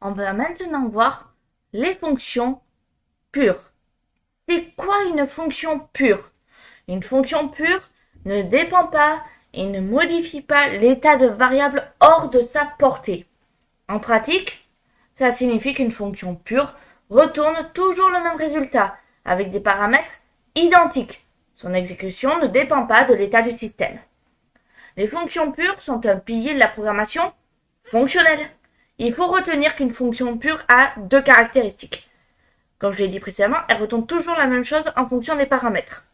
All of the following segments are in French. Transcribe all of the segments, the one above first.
On va maintenant voir les fonctions pures. C'est quoi une fonction pure? Une fonction pure ne dépend pas et ne modifie pas l'état de variable hors de sa portée. En pratique, ça signifie qu'une fonction pure retourne toujours le même résultat, avec des paramètres identiques. Son exécution ne dépend pas de l'état du système. Les fonctions pures sont un pilier de la programmation fonctionnelle. Il faut retenir qu'une fonction pure a deux caractéristiques. Comme je l'ai dit précédemment, elle retourne toujours la même chose en fonction des paramètres.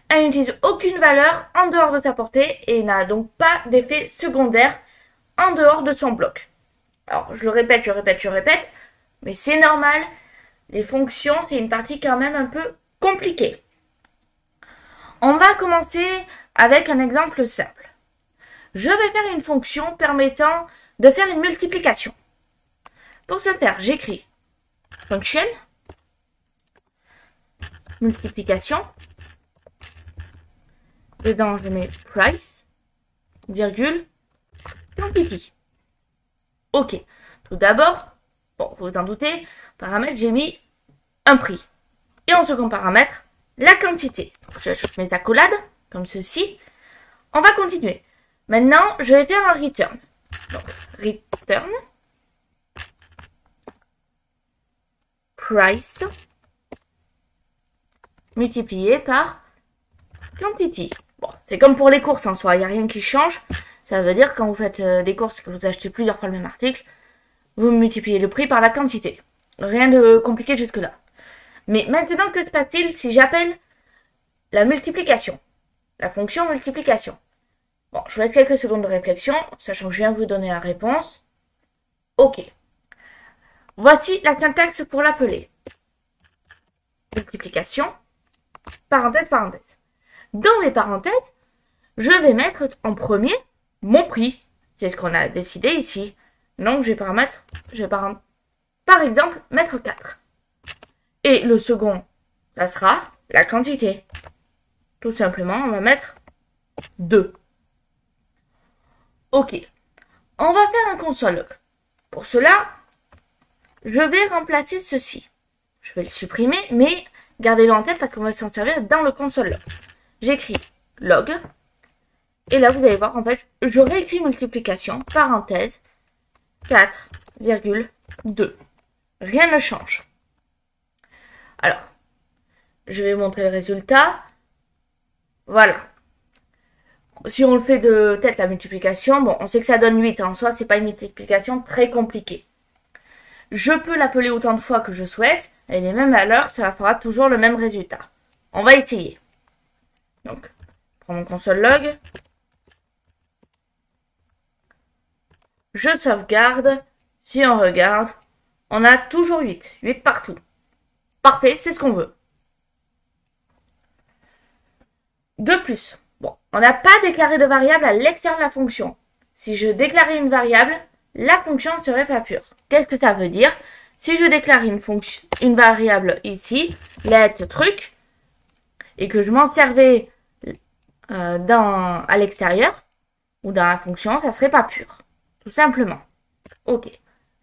Elle n'utilise aucune valeur en dehors de sa portée et n'a donc pas d'effet secondaire en dehors de son bloc. Alors, je répète, mais c'est normal. Les fonctions, c'est une partie quand même un peu compliquée. On va commencer avec un exemple simple. Je vais faire une fonction permettant de faire une multiplication. Pour ce faire, j'écris function, multiplication. Dedans, je mets price, virgule, quantity. Ok. Tout d'abord, bon, vous vous en doutez, paramètre, j'ai mis un prix. Et en second paramètre, la quantité. J'ajoute mes accolades, comme ceci. On va continuer. Maintenant, je vais faire un return. Donc, return, price, multiplié par quantity. Bon, c'est comme pour les courses en soi, il n'y a rien qui change. Ça veut dire que quand vous faites des courses et que vous achetez plusieurs fois le même article, vous multipliez le prix par la quantité. Rien de compliqué jusque-là. Mais maintenant, que se passe-t-il si j'appelle la multiplication? La fonction multiplication. Bon, je vous laisse quelques secondes de réflexion, sachant que je viens vous donner la réponse. Ok. Voici la syntaxe pour l'appeler. Multiplication, parenthèse, parenthèse. Dans les parenthèses, je vais mettre en premier mon prix. C'est ce qu'on a décidé ici. Donc, je vais par exemple mettre 4. Et le second, ça sera la quantité. Tout simplement, on va mettre 2. Ok. On va faire un console log. Pour cela, je vais remplacer ceci. Je vais le supprimer, mais gardez-le en tête parce qu'on va s'en servir dans le console log. J'écris log. Et là, vous allez voir, en fait, je réécris multiplication, parenthèse, 4,2. Rien ne change. Alors, je vais montrer le résultat. Voilà. Si on le fait de tête, la multiplication, bon, on sait que ça donne 8. En soi, c'est pas une multiplication très compliquée. Je peux l'appeler autant de fois que je souhaite. Et les mêmes valeurs, ça fera toujours le même résultat. On va essayer. Donc, je prends mon console log. Je sauvegarde. Si on regarde, on a toujours 8. 8 partout. Parfait, c'est ce qu'on veut. De plus, bon, on n'a pas déclaré de variable à l'extérieur de la fonction. Si je déclarais une variable, la fonction ne serait pas pure. Qu'est-ce que ça veut dire? Si je déclare une variable ici, let truc, et que je m'en servais à l'extérieur, ou dans la fonction, ça serait pas pur. Tout simplement. Ok.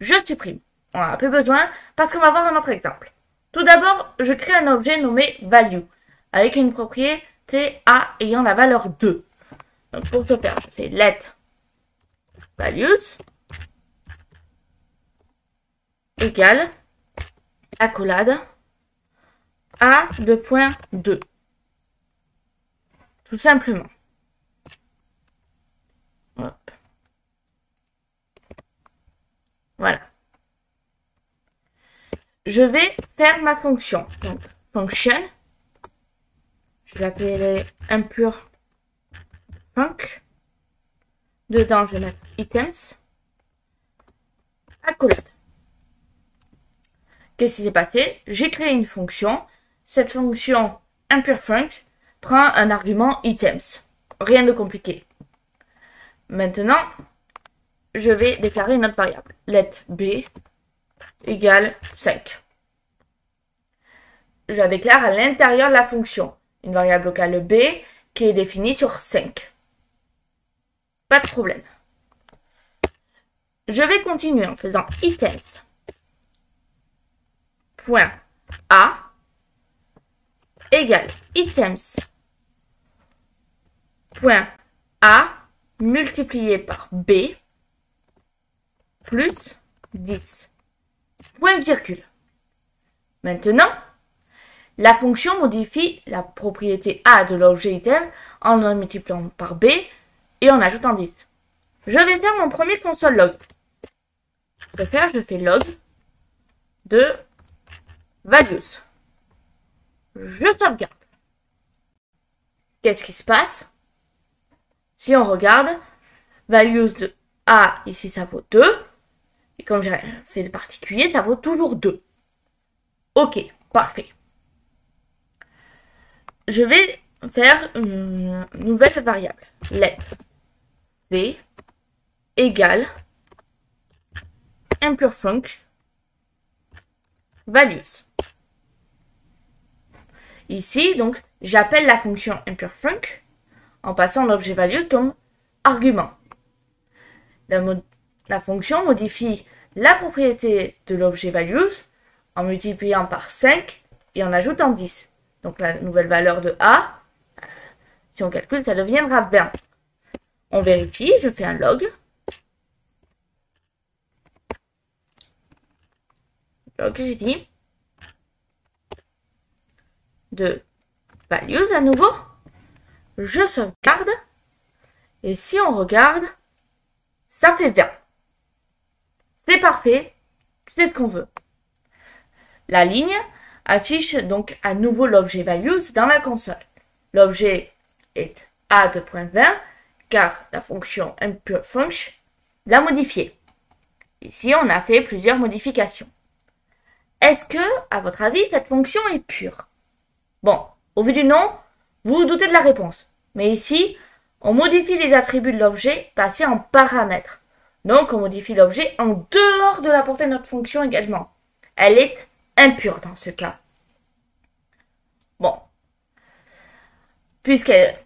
Je supprime. On n'en a plus besoin parce qu'on va voir un autre exemple. Tout d'abord, je crée un objet nommé value, avec une propriété A ayant la valeur 2. Donc pour ce faire, je fais let values égale accolade A 2.2. Tout simplement. Hop. Voilà. Je vais faire ma fonction. Donc, function. Je vais l'appeler impure func. Dedans, je vais mettre items. Accolade. Qu'est-ce qui s'est passé? J'ai créé une fonction. Cette fonction impure func prend un argument items. Rien de compliqué. Maintenant, je vais déclarer une autre variable. Let b égale 5. Je la déclare à l'intérieur de la fonction. Une variable locale b qui est définie sur 5. Pas de problème. je vais continuer en faisant items. Point A égale items. Point A multiplié par B plus 10. Point virgule. Maintenant, la fonction modifie la propriété A de l'objet item en le multipliant par B et en ajoutant 10. Je vais faire mon premier console log. Je fais log de values. Je sauvegarde. Qu'est-ce qui se passe? Si on regarde, values de A, ici ça vaut 2. Et comme j'ai fait de particulier, ça vaut toujours 2. Ok, parfait. Je vais faire une nouvelle variable. Let C égale impure_func values. Ici, donc, j'appelle la fonction impure_func en passant l'objet values comme argument. La fonction modifie la propriété de l'objet values en multipliant par 5 et en ajoutant 10. Donc la nouvelle valeur de A, si on calcule, ça deviendra 20. On vérifie, je fais un log. Log, j'ai dit. De values à nouveau. Je sauvegarde. Et si on regarde, ça fait 20. C'est parfait. C'est ce qu'on veut. La ligne affiche donc à nouveau l'objet values dans la console. L'objet est A2.20 car la fonction impure_func l'a modifié. Ici, on a fait plusieurs modifications. Est-ce que, à votre avis, cette fonction est pure? Bon, au vu du nom, vous vous doutez de la réponse. Mais ici, on modifie les attributs de l'objet passés en paramètres. Donc, on modifie l'objet en dehors de la portée de notre fonction également. Elle est impure dans ce cas. Bon.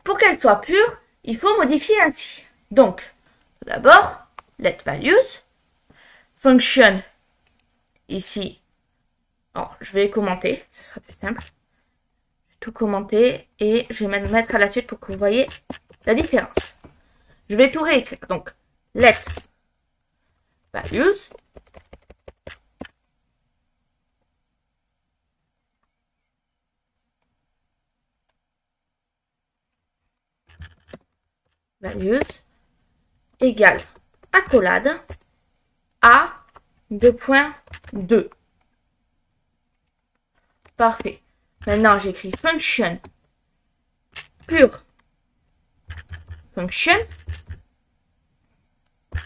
Pour qu'elle soit pure, il faut modifier ainsi. Donc, tout d'abord, let values, function, ici, je vais commenter, ce sera plus simple. Je vais tout commenter et je vais me mettre à la suite pour que vous voyez la différence. Je vais tout réécrire. Donc, let values, égale accolade A 2.2. Parfait. Maintenant, j'écris function pure function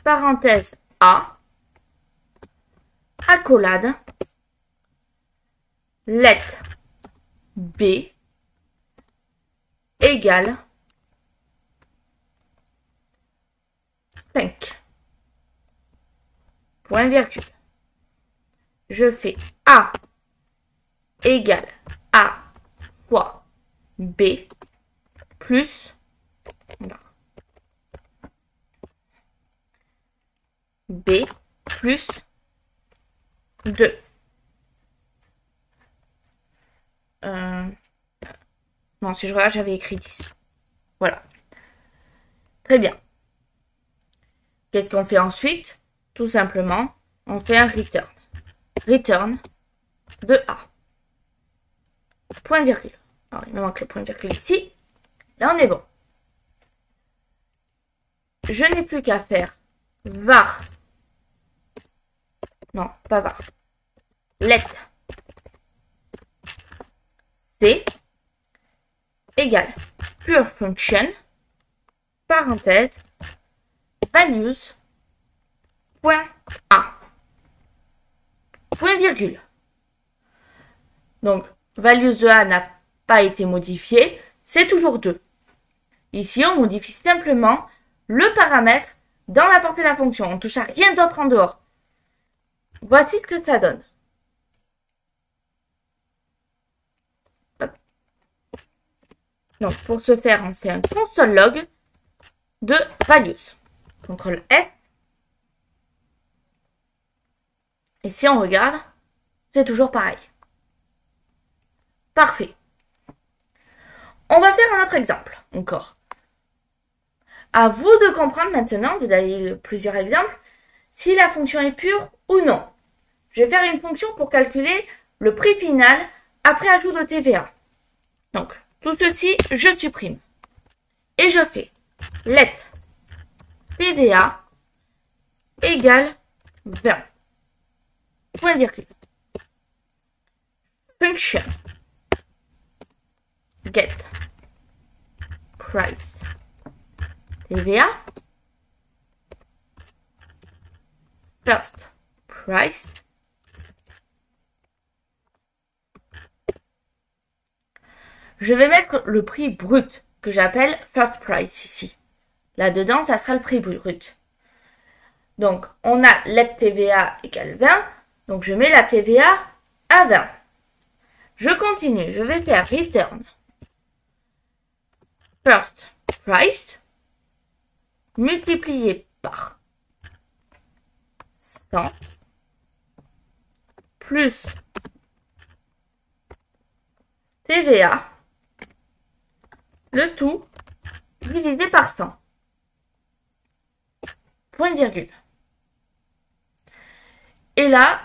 parenthèse A accolade let B égale 5. Point virgule. Je fais A égale A fois B plus B plus 2. Non, si je regarde, j'avais écrit 10. Voilà. Très bien. Qu'est-ce qu'on fait ensuite? Tout simplement, on fait un return. Return de A. Point virgule. Alors, il me manque le point virgule ici. Là, on est bon. Je n'ai plus qu'à faire var. Non, pas var. Let C égale pure function parenthèse values point A. Point virgule. Donc, values de A n'a pas été modifié, c'est toujours 2. Ici, on modifie simplement le paramètre dans la portée de la fonction. On ne touche à rien d'autre en dehors. Voici ce que ça donne. Hop. Donc, pour ce faire, on fait un console log de values. CTRL S. Et si on regarde, c'est toujours pareil. Parfait. On va faire un autre exemple, encore. À vous de comprendre maintenant, vous avez plusieurs exemples, si la fonction est pure ou non. Je vais faire une fonction pour calculer le prix final après ajout de TVA. Donc, tout ceci, je supprime. Et je fais let TVA égale 20. Point virgule. Function get price TVA first price je vais mettre le prix brut que j'appelle first price ici. Là-dedans, ça sera le prix brut. Donc, on a let TVA égale 20. Donc, je mets la TVA à 20. Je continue. Je vais faire return first price multiplié par 100 plus TVA, le tout divisé par 100. Point virgule. Et là,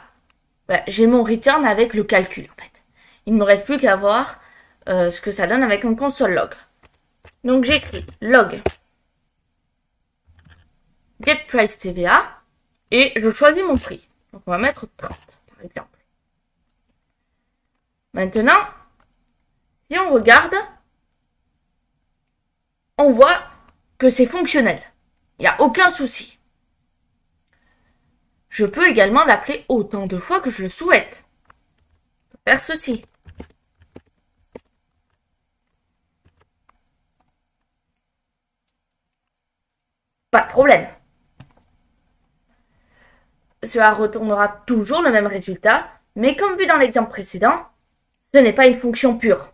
j'ai mon return avec le calcul en fait. Il ne me reste plus qu'à voir ce que ça donne avec un console log. Donc j'écris log get price TVA et je choisis mon prix. Donc on va mettre 30 par exemple. Maintenant, si on regarde, on voit que c'est fonctionnel. Il n'y a aucun souci. Je peux également l'appeler autant de fois que je le souhaite. Faire ceci. Pas de problème. Cela retournera toujours le même résultat, mais comme vu dans l'exemple précédent, ce n'est pas une fonction pure.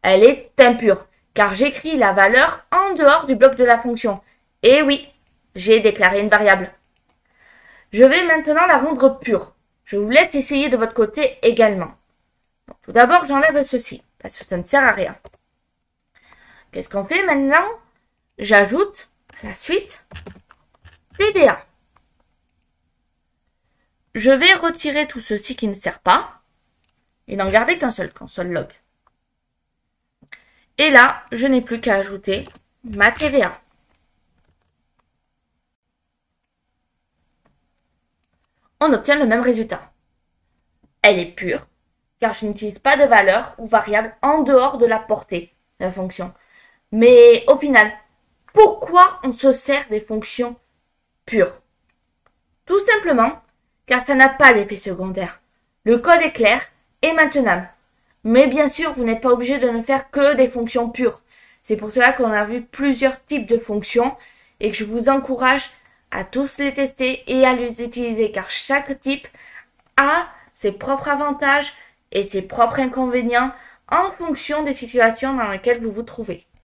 Elle est impure, car j'écris la valeur en dehors du bloc de la fonction. Et oui, j'ai déclaré une variable. Je vais maintenant la rendre pure. Je vous laisse essayer de votre côté également. Donc, tout d'abord, j'enlève ceci, parce que ça ne sert à rien. Qu'est-ce qu'on fait maintenant? J'ajoute à la suite TVA. Je vais retirer tout ceci qui ne sert pas et n'en garder qu'un seul console log. Et là, je n'ai plus qu'à ajouter ma TVA. On obtient le même résultat. Elle est pure, car je n'utilise pas de valeur ou variable en dehors de la portée de la fonction. Mais au final, pourquoi on se sert des fonctions pures? Tout simplement, car ça n'a pas d'effet secondaire. Le code est clair et maintenable. Mais bien sûr, vous n'êtes pas obligé de ne faire que des fonctions pures. C'est pour cela qu'on a vu plusieurs types de fonctions et que je vous encourage à tous les tester et à les utiliser car chaque type a ses propres avantages et ses propres inconvénients en fonction des situations dans lesquelles vous vous trouvez.